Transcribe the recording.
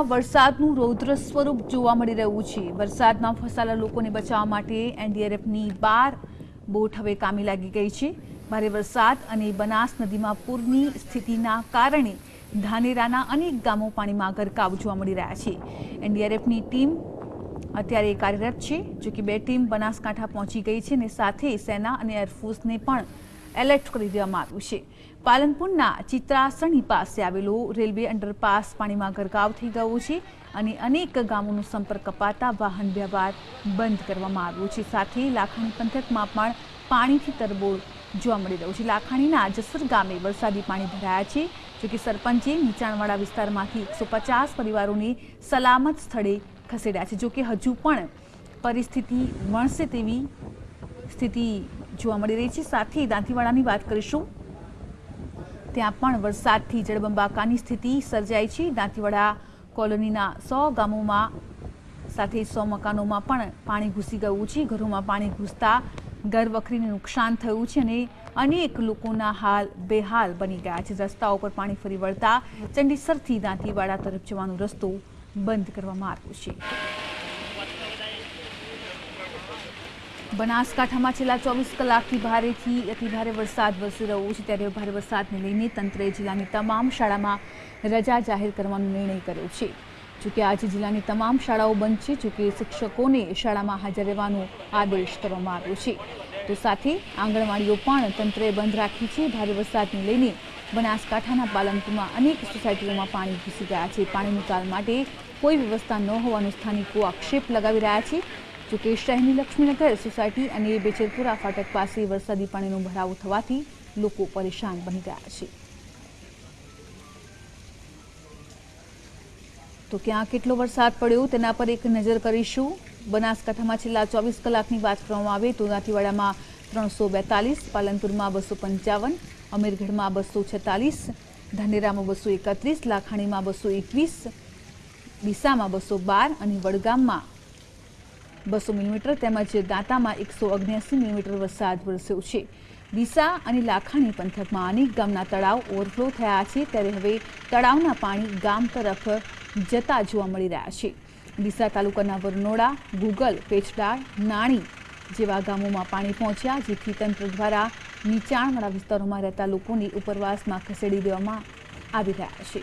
બનાસકાંઠામાં વરસાદનું રૌદ્ર સ્વરૂપ જોવા મળી રહ્યું છે। વરસાદમાં ફસાયેલા લોકોને બચાવવા માટે એનડીઆરએફની 12 બોટ હવે કામે લાગી ગઈ છે। ભારે વરસાદ અને બનાસ નદીમાં પૂરની સ્થિતિના કારણે ધાનેરાના અનેક ગામો પાણીમાં ગરકાવ જોવા મળી રહ્યા છે। એનડીઆરએફની ટીમ અત્યારે કાર્યરત છે। જો કે 2 ટીમ બનાસકાંઠા પહોંચી ગઈ છે અને સાથે સેના અને એરફોર્સને પણ એલર્ટ કરી દેવામાં આવ્યું છે। પાલનપુરના ચિત્રાસણી પાસે આવેલો રેલવે અંડરપાસ પાણીમાં ગરકાવ થઈ ગયો છે અને અનેક ગામોનો સંપર્ક કપાતા વાહન વ્યવહાર બંધ કરવામાં આવ્યો છે। સાથે લાખાણી પંથકમાં પણ પાણીથી તરબોળ જોવા મળી રહ્યું છે। લાખાણીના જસર ગામે વરસાદી પાણી ભરાયા છે। જોકે સરપંચે નીચાણવાળા વિસ્તારમાંથી 150 પરિવારોને સલામત સ્થળે ખસેડ્યા છે। જોકે હજુ પણ પરિસ્થિતિ વણસે તેવી સ્થિતિ જોવા મળી રહી છે। સાથે દાંતીવાડાની વાત કરીશું, ત્યાં પણ વરસાદથી જળબંબાકારની સ્થિતિ સર્જાઈ છે। દાંતીવાડા કોલોનીના 100 ગામોમાં સાથે 100 મકાનોમાં પણ પાણી ઘૂસી ગયું છે। ઘરોમાં પાણી ઘૂસતા ઘર વખરીને નુકસાન થયું છે અને અનેક લોકોના હાલ બેહાલ બની ગયા છે। રસ્તાઓ પર પાણી ફરી વળતા ચંડીસરથી દાંતીવાડા તરફ જવાનો રસ્તો બંધ કરવામાં આવ્યો છે। બનાસકાંઠામાં છેલ્લા 24 કલાકથી ભારેથી અતિભારે વરસાદ વરસી રહ્યો છે। ત્યારે ભારે વરસાદને લઈને તંત્રએ જિલ્લાની તમામ શાળામાં રજા જાહેર કરવાનો નિર્ણય કર્યો છે। જોકે આજે જિલ્લાની તમામ શાળાઓ બંધ છે। જોકે શિક્ષકોને શાળામાં હાજર રહેવાનો આદેશ કરવામાં આવ્યો છે। તો સાથે આંગણવાડીઓ પણ તંત્રએ બંધ રાખી છે। ભારે વરસાદને લઈને બનાસકાંઠાના પાલનપુરમાં અનેક સોસાયટીઓમાં પાણી ઘૂસી ગયા છે। પાણી નિકાલ માટે કોઈ વ્યવસ્થા ન હોવાનો સ્થાનિકો આક્ષેપ લગાવી રહ્યા છે। જોકે શહેરની લક્ષ્મીનગર સોસાયટી અને બેચરપુરા ફાટક પાસે વરસાદી પાણીનો ભરાવો થવાથી લોકો પરેશાન બની ગયા છે। તો ક્યાં કેટલો વરસાદ પડ્યો તેના પર એક નજર કરીશું। બનાસકાંઠામાં છેલ્લા 24 કલાકની વાત કરવામાં આવે તો દાંતીવાડામાં 342, પાલનપુરમાં 255, અમીરગઢમાં 246, ધાનેરામાં 231, લાખાણીમાં 221, ડીસામાં 212 અને વડગામમાં 200 મિલીમીટર તેમજ દાંતામાં 179 મિલીમીટર વરસાદ વરસ્યો છે। ડીસા અને લાખાણી પંથકમાં અનેક ગામના તળાવ ઓવરફ્લો થયા છે। ત્યારે હવે તળાવના પાણી ગામ તરફ જતા જોવા મળી રહ્યા છે। ડીસા તાલુકાના વરનોડા, ગુગલ, પેચડાળ, નાણી જેવા ગામોમાં પાણી પહોંચ્યા, જેથી તંત્ર દ્વારા નીચાણવાળા વિસ્તારોમાં રહેતા લોકોને ઉપરવાસમાં ખસેડી દેવામાં આવી રહ્યા છે।